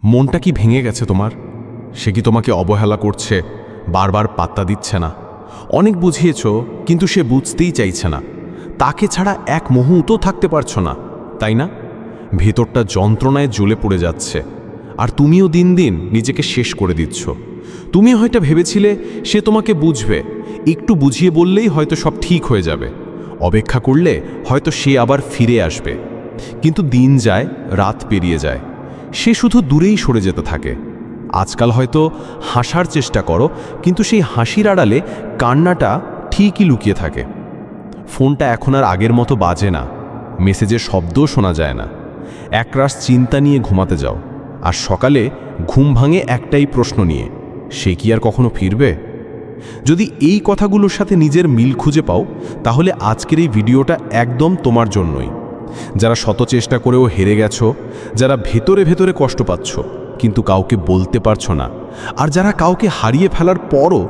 মনটা কি ভেঙে গেছে তোমার? সে কি তোমাকে অবহেলা করছে, বারবার পাত্তা দিচ্ছে না? অনেক বুঝিয়েছ, কিন্তু সে বুঝতেই চাইছে না। তাকে ছাড়া এক মুহূর্তও থাকতে পারছো না, তাই না? ভেতরটা যন্ত্রণায় জ্বলে পড়ে যাচ্ছে, আর তুমিও দিন দিন নিজেকে শেষ করে দিচ্ছ। তুমি হয়তো ভেবেছিলে সে তোমাকে বুঝবে, একটু বুঝিয়ে বললেই হয়তো সব ঠিক হয়ে যাবে, অপেক্ষা করলে হয়তো সে আবার ফিরে আসবে। কিন্তু দিন যায়, রাত পেরিয়ে যায়, সে শুধু দূরেই সরে যেতে থাকে। আজকাল হয়তো হাসার চেষ্টা করো, কিন্তু সেই হাসির আড়ালে কান্নাটা ঠিকই লুকিয়ে থাকে। ফোনটা এখন আর আগের মতো বাজে না, মেসেজের শব্দও শোনা যায় না। একরাশ চিন্তা নিয়ে ঘুমাতে যাও, আর সকালে ঘুম ভাঙে একটাই প্রশ্ন নিয়ে, সে কি আর কখনো ফিরবে? যদি এই কথাগুলোর সাথে নিজের মিল খুঁজে পাও, তাহলে আজকের এই ভিডিওটা একদম তোমার জন্যই। যারা শত চেষ্টা করেও হেরে গেছো, যারা ভেতরে ভেতরে কষ্ট পাচ্ছ কিন্তু কাউকে বলতে পারছো না, আর যারা কাউকে হারিয়ে ফেলার পরও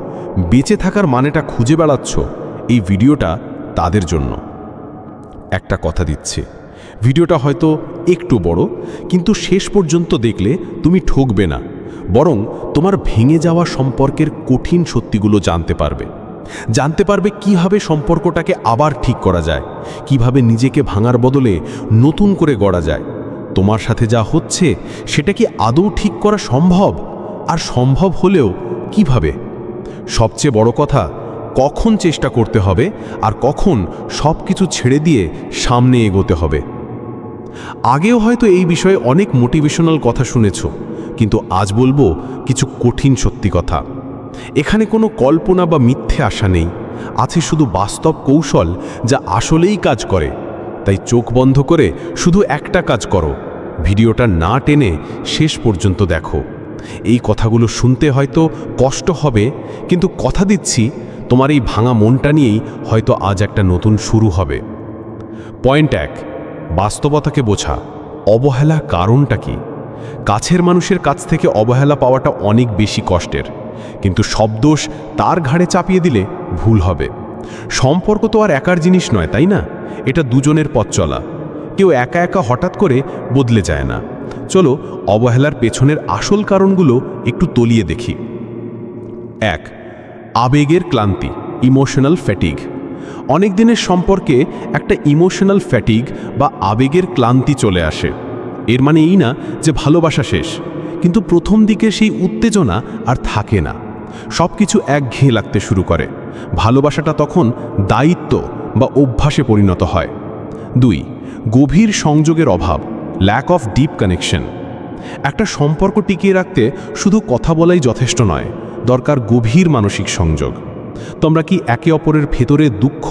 বেঁচে থাকার মানেটা খুঁজে বেড়াচ্ছ, এই ভিডিওটা তাদের জন্য। একটা কথা দিচ্ছি, ভিডিওটা হয়তো একটু বড়, কিন্তু শেষ পর্যন্ত দেখলে তুমি ঠকবে না, বরং তোমার ভেঙে যাওয়া সম্পর্কের কঠিন সত্যিগুলো জানতে পারবে কিভাবে সম্পর্কটাকে আবার ঠিক করা যায়, কিভাবে নিজেকে ভাঙার বদলে নতুন করে গড়া যায়। তোমার সাথে যা হচ্ছে সেটা কি আদৌ ঠিক করা সম্ভব? আর সম্ভব হলেও কিভাবে? সবচেয়ে বড় কথা, কখন চেষ্টা করতে হবে আর কখন সব কিছু ছেড়ে দিয়ে সামনে এগোতে হবে। আগেও হয়তো এই বিষয়ে অনেক মোটিভেশনাল কথা শুনেছ, কিন্তু আজ বলবো কিছু কঠিন সত্যি কথা। এখানে কোনো কল্পনা বা মিথ্যে আশা নেই, আছে শুধু বাস্তব কৌশল যা আসলেই কাজ করে। তাই চোখ বন্ধ করে শুধু একটা কাজ করো, ভিডিওটা না টেনে শেষ পর্যন্ত দেখো। এই কথাগুলো শুনতে হয়তো কষ্ট হবে, কিন্তু কথা দিচ্ছি তোমার এই ভাঙা মনটা নিয়েই হয়তো আজ একটা নতুন শুরু হবে। পয়েন্ট 1, বাস্তবতাকে বোঝা। অবহেলা কারণটা কি? কাছের মানুষের কাছ থেকে অবহেলা পাওয়াটা অনেক বেশি কষ্টের, কিন্তু সব দোষ তার ঘাড়ে চাপিয়ে দিলে ভুল হবে। সম্পর্ক তো আর একার জিনিস নয়, তাই না? এটা দুজনের পথ চলা, কেউ একা একা হঠাৎ করে বদলে যায় না। চলো অবহেলার পেছনের আসল কারণগুলো একটু তলিয়ে দেখি। 1, আবেগের ক্লান্তি, ইমোশনাল ফ্যাটিগ। অনেক দিনের সম্পর্কে একটা ইমোশনাল ফ্যাটিগ বা আবেগের ক্লান্তি চলে আসে। এর মানে এই না যে ভালোবাসা শেষ, কিন্তু প্রথম দিকে সেই উত্তেজনা আর থাকে না। সব কিছু একঘেয়ে লাগতে শুরু করে। ভালোবাসাটা তখন দায়িত্ব বা অভ্যাসে পরিণত হয়। 2, গভীর সংযোগের অভাব, ল্যাক অফ ডিপ কানেকশন। একটা সম্পর্ক টিকিয়ে রাখতে শুধু কথা বলাই যথেষ্ট নয়, দরকার গভীর মানসিক সংযোগ। তোমরা কি একে অপরের ভেতরে দুঃখ,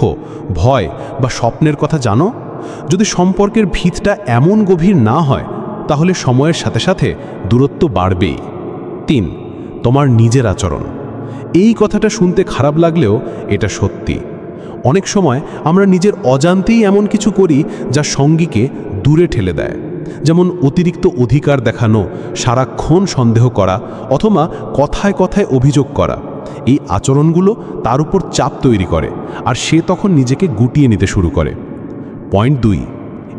ভয় বা স্বপ্নের কথা জানো? যদি সম্পর্কের ভিতটা এমন গভীর না হয়, তাহলে সময়ের সাথে সাথে দূরত্ব বাড়বেই। 3, তোমার নিজের আচরণ। এই কথাটা শুনতে খারাপ লাগলেও এটা সত্যি। অনেক সময় আমরা নিজের অজান্তেই এমন কিছু করি যা সঙ্গীকে দূরে ঠেলে দেয়। যেমন অতিরিক্ত অধিকার দেখানো, সারাক্ষণ সন্দেহ করা, অথবা কথায় কথায় অভিযোগ করা। এই আচরণগুলো তার উপর চাপ তৈরি করে, আর সে তখন নিজেকে গুটিয়ে নিতে শুরু করে। পয়েন্ট 2,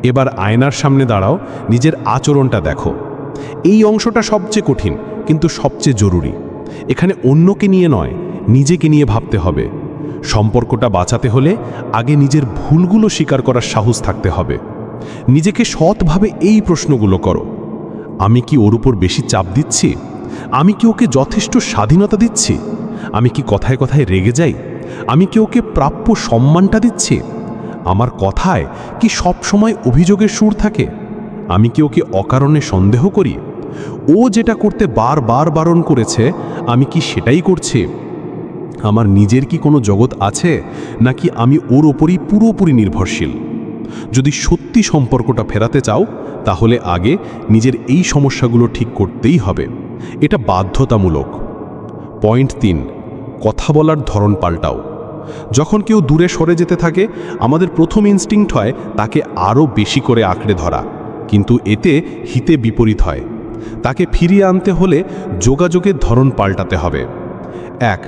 এবার আয়নার সামনে দাঁড়াও, নিজের আচরণটা দেখো। এই অংশটা সবচেয়ে কঠিন, কিন্তু সবচেয়ে জরুরি। এখানে অন্যকে নিয়ে নয়, নিজেকে নিয়ে ভাবতে হবে। সম্পর্কটা বাঁচাতে হলে আগে নিজের ভুলগুলো স্বীকার করার সাহস থাকতে হবে। নিজেকে সৎভাবে এই প্রশ্নগুলো করো। আমি কি ওর উপর বেশি চাপ দিচ্ছি? আমি কি ওকে যথেষ্ট স্বাধীনতা দিচ্ছি? আমি কি কথায় কথায় রেগে যাই? আমি কি ওকে প্রাপ্য সম্মানটা দিচ্ছি? আমার কথায় কি সব সময় অভিযোগের সুর থাকে? আমি কি ওকে অকারণে সন্দেহ করি? ও যেটা করতে বারবার বারণ করেছে, আমি কি সেটাই করছি? আমার নিজের কি কোনো জগৎ আছে, নাকি আমি ওর ওপরই পুরোপুরি নির্ভরশীল? যদি সত্যি সম্পর্কটা ফেরাতে চাও, তাহলে আগে নিজের এই সমস্যাগুলো ঠিক করতেই হবে। এটা বাধ্যতামূলক। পয়েন্ট 3, কথা বলার ধরন পাল্টাও। যখন কেউ দূরে সরে যেতে থাকে, আমাদের প্রথম ইনস্টিংক্ট হয় তাকে আরও বেশি করে আঁকড়ে ধরা, কিন্তু এতে হিতে বিপরীত হয়। তাকে ফিরিয়ে আনতে হলে যোগাযোগের ধরন পাল্টাতে হবে। 1,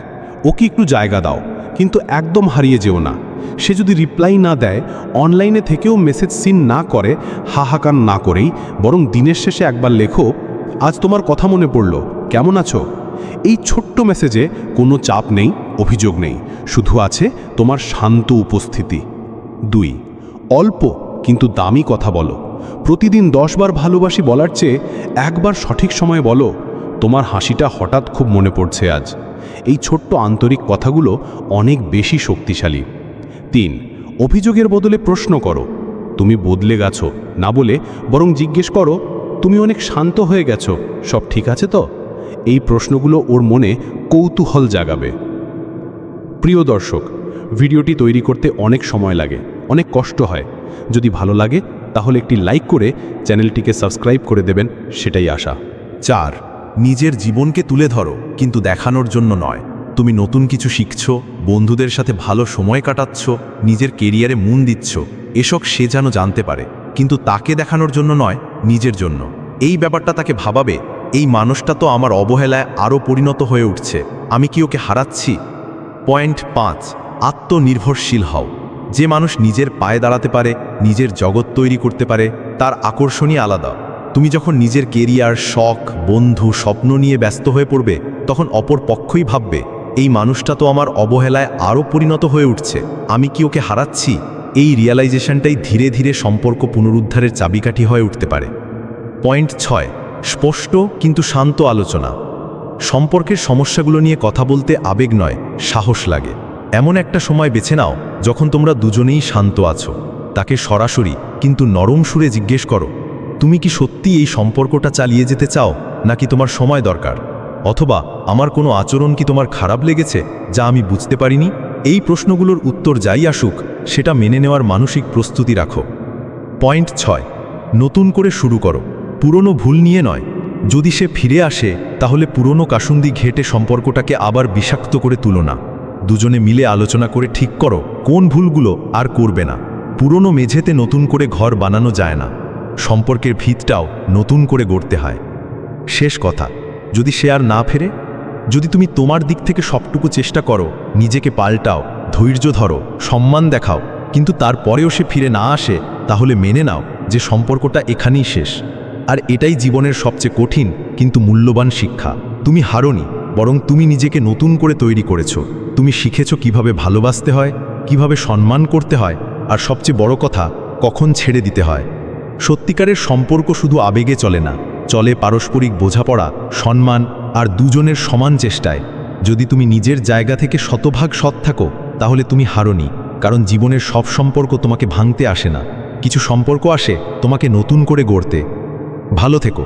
ওকে একটু জায়গা দাও, কিন্তু একদম হারিয়ে যেও না। সে যদি রিপ্লাই না দেয়, অনলাইনে থেকেও মেসেজ সিন না করে, হাহাকার না করেই বরং দিনের শেষে একবার লেখো, আজ তোমার কথা মনে পড়ল, কেমন আছো? এই ছোট্ট মেসেজে কোনো চাপ নেই, অভিযোগ নেই, শুধু আছে তোমার শান্ত উপস্থিতি। 2, অল্প কিন্তু দামি কথা বলো। প্রতিদিন 10 বার ভালোবাসি বলার চেয়ে একবার সঠিক সময়ে বলো, তোমার হাসিটা হঠাৎ খুব মনে পড়ছে আজ। এই ছোট্ট আন্তরিক কথাগুলো অনেক বেশি শক্তিশালী। 3, অভিযোগের বদলে প্রশ্ন করো, তুমি বদলে গেছো না বলে বরং জিজ্ঞেস করো, তুমি অনেক শান্ত হয়ে গেছো, সব ঠিক আছে তো? এই প্রশ্নগুলো ওর মনে কৌতূহল জাগাবে। প্রিয় দর্শক, ভিডিওটি তৈরি করতে অনেক সময় লাগে, অনেক কষ্ট হয়। যদি ভালো লাগে তাহলে একটি লাইক করে চ্যানেলটিকে সাবস্ক্রাইব করে দেবেন, সেটাই আশা। 4, নিজের জীবনকে তুলে ধরো, কিন্তু দেখানোর জন্য নয়। তুমি নতুন কিছু শিখছো, বন্ধুদের সাথে ভালো সময় কাটাচ্ছ, নিজের কেরিয়ারে মন দিচ্ছ, এসব সে যেন জানতে পারে, কিন্তু তাকে দেখানোর জন্য নয়, নিজের জন্য। এই ব্যাপারটা তাকে ভাবাবে, এই মানুষটা তো আমার অবহেলায় আরও পরিণত হয়ে উঠছে, আমি কি ওকে হারাচ্ছি? পয়েন্ট 5, আত্মনির্ভরশীল হও। যে মানুষ নিজের পায়ে দাঁড়াতে পারে, নিজের জগৎ তৈরি করতে পারে, তার আকর্ষণই আলাদা। তুমি যখন নিজের কেরিয়ার, শখ, বন্ধু, স্বপ্ন নিয়ে ব্যস্ত হয়ে পড়বে, তখন অপর পক্ষই ভাববে, এই মানুষটা তো আমার অবহেলায় আরও পরিণত হয়ে উঠছে, আমি কি ওকে হারাচ্ছি? এই রিয়ালাইজেশনটাই ধীরে ধীরে সম্পর্ক পুনরুদ্ধারের চাবিকাঠি হয়ে উঠতে পারে। পয়েন্ট 6, স্পষ্ট কিন্তু শান্ত আলোচনা। সম্পর্কের সমস্যাগুলো নিয়ে কথা বলতে আবেগ নয়, সাহস লাগে। এমন একটা সময় বেছে নাও যখন তোমরা দুজনেই শান্ত আছো। তাকে সরাসরি কিন্তু নরম সুরে জিজ্ঞেস করো, তুমি কি সত্যি এই সম্পর্কটা চালিয়ে যেতে চাও, নাকি তোমার সময় দরকার? অথবা আমার কোনো আচরণ কি তোমার খারাপ লেগেছে, যা আমি বুঝতে পারিনি? এই প্রশ্নগুলোর উত্তর যাই আসুক, সেটা মেনে নেওয়ার মানসিক প্রস্তুতি রাখো। পয়েন্ট 6, নতুন করে শুরু করো, পুরনো ভুল নিয়ে নয়। যদি সে ফিরে আসে, তাহলে পুরনো কাসুন্দি ঘেটে সম্পর্কটাকে আবার বিষাক্ত করে তুলো না। দুজনে মিলে আলোচনা করে ঠিক করো কোন ভুলগুলো আর করবে না। পুরনো মেঝেতে নতুন করে ঘর বানানো যায় না, সম্পর্কের ভিতটাও নতুন করে গড়তে হয়। শেষ কথা, যদি সে আর না ফেরে, যদি তুমি তোমার দিক থেকে সবটুকু চেষ্টা করো, নিজেকে পাল্টাও, ধৈর্য ধরো, সম্মান দেখাও, কিন্তু তারপরেও সে ফিরে না আসে, তাহলে মেনে নাও যে সম্পর্কটা এখানেই শেষ। আর এটাই জীবনের সবচেয়ে কঠিন কিন্তু মূল্যবান শিক্ষা। তুমি হারোনি, বরং তুমি নিজেকে নতুন করে তৈরি করেছো। তুমি শিখেছো কিভাবে ভালোবাসতে হয়, কিভাবে সম্মান করতে হয়, আর সবচেয়ে বড় কথা, কখন ছেড়ে দিতে হয়। সত্যিকারের সম্পর্ক শুধু আবেগে চলে না, চলে পারস্পরিক বোঝাপড়া, সম্মান আর দুজনের সমান চেষ্টায়। যদি তুমি নিজের জায়গা থেকে শতভাগ সৎ থাকো, তাহলে তুমি হারোনি, কারণ জীবনের সব সম্পর্ক তোমাকে ভাঙতে আসে না, কিছু সম্পর্ক আসে তোমাকে নতুন করে গড়তে। ভালো থেকো।